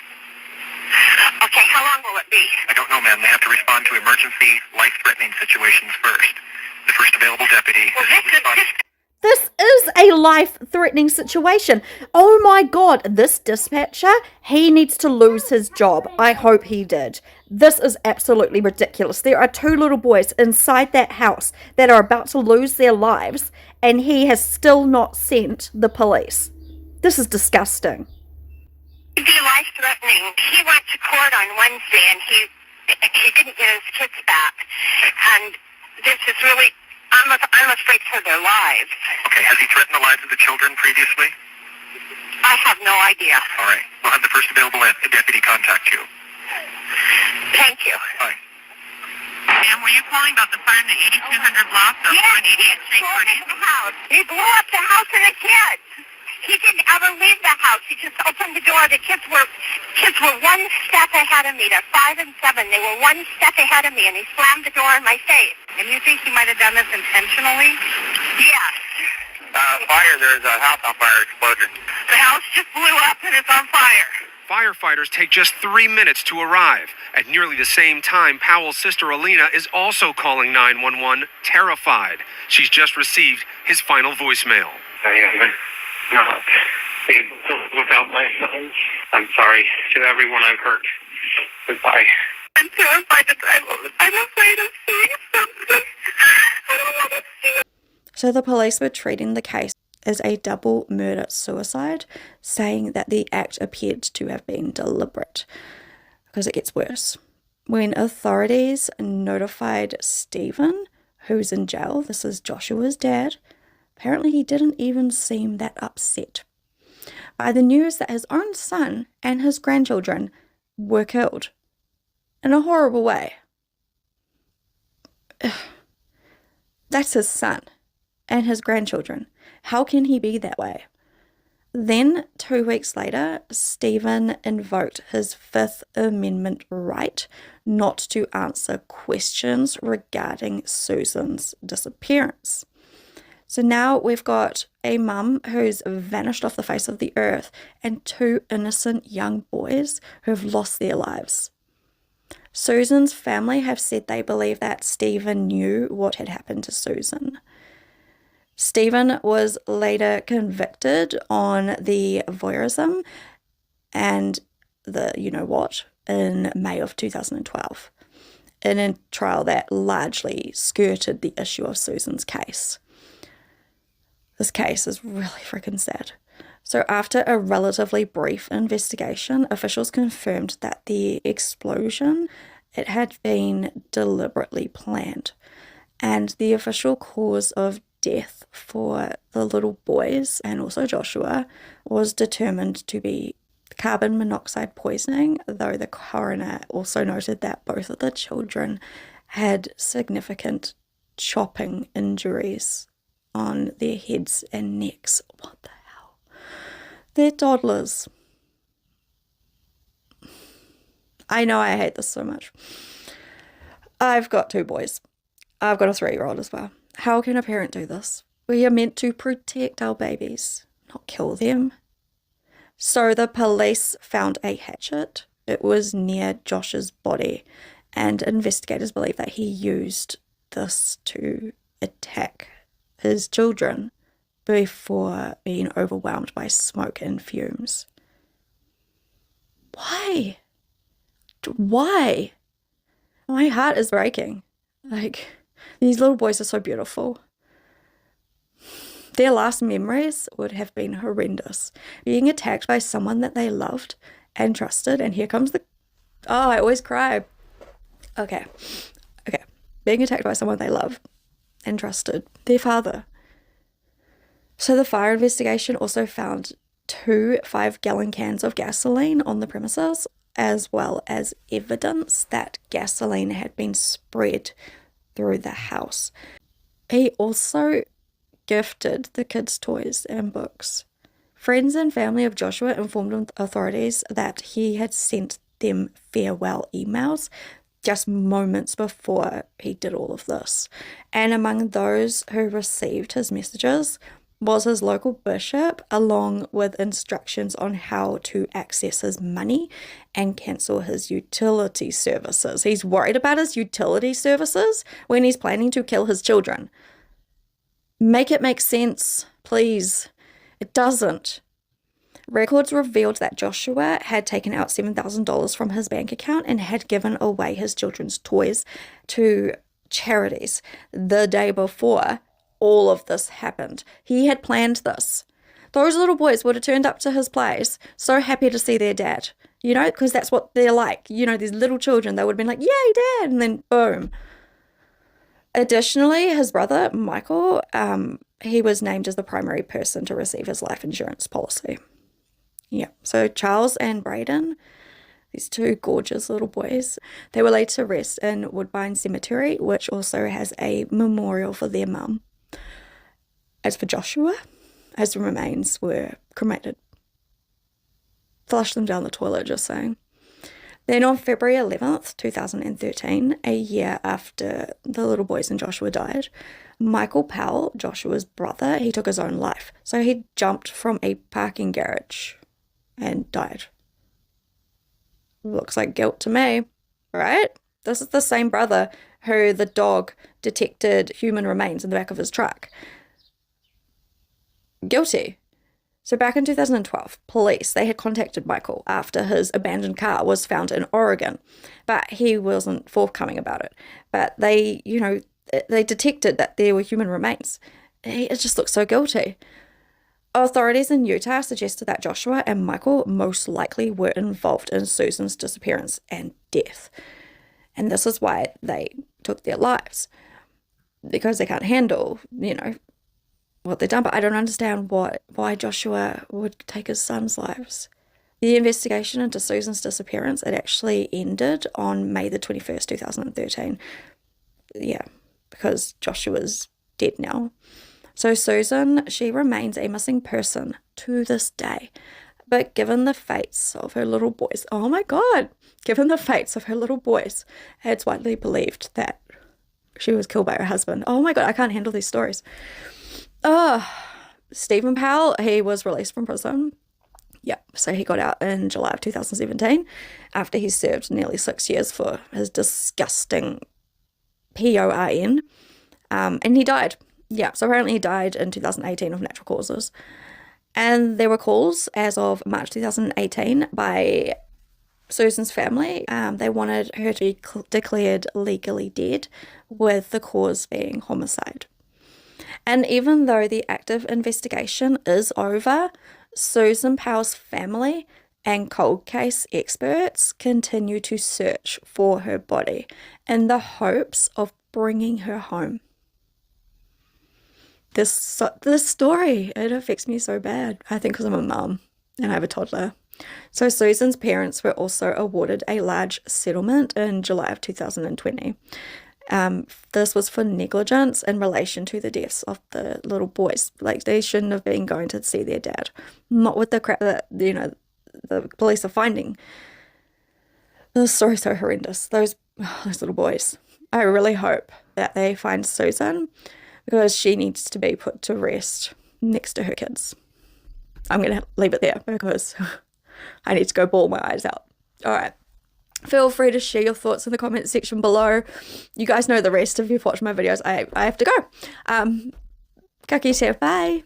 Speaker 10: Okay, how long will it be? I don't know, ma'am. They have to respond to emergency, life-threatening situations first. The first available deputy... Well,
Speaker 1: This is a life-threatening situation. Oh my God, this dispatcher, he needs to lose his job. I hope he did. This is absolutely ridiculous. There are 2 little boys inside that house that are about to lose their lives, and he has still not sent the police. This is disgusting.
Speaker 10: It'd be life-threatening. He went to court on Wednesday, and he didn't get his kids back. And this is really... I'm afraid for their lives. Okay, has he threatened the lives of the children previously? I have no idea. All right, we'll have the first available deputy contact you. Thank you. Bye. Ma'am, were you calling about the fire in the 8200 block of 188th Street? Yes, the house. He blew up the house and the kids. He didn't ever leave the house. He just opened the door. The kids were one step ahead of me. They're 5 and 7. They were one step ahead of me, and he slammed the door in my face. And you think he might have done this intentionally? Yes. Fire, there's a house on fire explosion. The house just blew up and it's on fire.
Speaker 11: Firefighters take just 3 minutes to arrive. At nearly the same time, Powell's sister Alina is also calling 911, terrified. She's just received his final voicemail.
Speaker 6: I am not able to live without my son. I'm sorry to everyone I've hurt. Goodbye.
Speaker 10: I'm terrified to drive over. I'm afraid of seeing something. I don't want to see it.
Speaker 1: So the police were treating the case as a double murder-suicide, saying that the act appeared to have been deliberate. Because it gets worse. When authorities notified Stephen, who's in jail, this is Joshua's dad, apparently he didn't even seem that upset by the news that his own son and his grandchildren were killed in a horrible way. That's his son and his grandchildren. How can he be that way? Then, 2 weeks later, Stephen invoked his Fifth Amendment right not to answer questions regarding Susan's disappearance. So now we've got a mum who's vanished off the face of the earth and 2 innocent young boys who have lost their lives. Susan's family have said they believe that Stephen knew what had happened to Susan. Stephen was later convicted on the voyeurism and the you-know-what in May of 2012 in a trial that largely skirted the issue of Susan's case. This case is really freaking sad. So after a relatively brief investigation, officials confirmed that the explosion, it had been deliberately planned. And the official cause of death for the little boys and also Joshua was determined to be carbon monoxide poisoning, though the coroner also noted that both of the children had significant chopping injuries on their heads and necks. What the hell? They're toddlers. I know I hate this so much. I've got 2 boys. I've got a 3-year-old as well. How can a parent do this? We are meant to protect our babies, not kill them. So the police found a hatchet. It was near Josh's body, and investigators believe that he used this to attack his children before being overwhelmed by smoke and fumes. Why? Why? My heart is breaking. Like, these little boys are so beautiful. Their last memories would have been horrendous. Being attacked by someone that they loved and trusted, and here comes the... Oh, I always cry. Okay. Being attacked by someone they love and trusted, their father. So the fire investigation also found 2 5-gallon cans of gasoline on the premises, as well as evidence that gasoline had been spread through the house. He also gifted the kids' toys and books. Friends and family of Joshua informed authorities that he had sent them farewell emails just moments before he did all of this. And among those who received his messages was his local bishop, along with instructions on how to access his money and cancel his utility services. He's worried about his utility services when he's planning to kill his children. Make it make sense, please. It doesn't. Records revealed that Joshua had taken out $7,000 from his bank account and had given away his children's toys to charities the day before all of this happened. He had planned this. Those little boys would have turned up to his place so happy to see their dad, you know, because that's what they're like. You know, these little children, they would have been like, yay, dad, and then boom. Additionally, his brother, Michael, he was named as the primary person to receive his life insurance policy. Yeah, so Charles and Braden, these two gorgeous little boys, they were laid to rest in Woodbine Cemetery, which also has a memorial for their mum. As for Joshua, his remains were cremated. Flushed them down the toilet, just saying. Then on February 11th, 2013, a year after the little boys and Joshua died, Michael Powell, Joshua's brother, he took his own life. So he jumped from a parking garage and died. Looks like guilt to me, right? This is the same brother who the dog detected human remains in the back of his truck. Guilty. So back in 2012, police, they had contacted Michael after his abandoned car was found in Oregon, but he wasn't forthcoming about it. But they, you know, they detected that there were human remains. It just looks so guilty. Authorities in Utah suggested that Joshua and Michael most likely were involved in Susan's disappearance and death. And this is why they took their lives, because they can't handle, you know, what they've done. But I don't understand why Joshua would take his son's lives. The investigation into Susan's disappearance, it actually ended on May the 21st, 2013. Yeah, because Joshua's dead now. So Susan, she remains a missing person to this day. But given the fates of her little boys, oh my God, given the fates of her little boys, it's widely believed that she was killed by her husband. Oh my God, I can't handle these stories. Stephen Powell, he was released from prison. Yeah, so he got out in July of 2017 after he served nearly 6 years for his disgusting PORN. And he died. Yeah, so apparently he died in 2018 of natural causes. And there were calls as of March 2018 by Susan's family. They wanted her to be declared legally dead, with the cause being homicide. And even though the active investigation is over, Susan Powell's family and cold case experts continue to search for her body in the hopes of bringing her home. This story, it affects me so bad. I think because I'm a mum and I have a toddler. So Susan's parents were also awarded a large settlement in July of 2020. This was for negligence in relation to the deaths of the little boys. Like, they shouldn't have been going to see their dad. Not with the crap that, you know, the police are finding. The story's so horrendous. Those little boys. I really hope that they find Susan, because she needs to be put to rest next to her kids. I'm going to leave it there because I need to go bawl my eyes out. All right. Feel free to share your thoughts in the comment section below. You guys know the rest if you've watched my videos. I have to go. Ka kite, bye.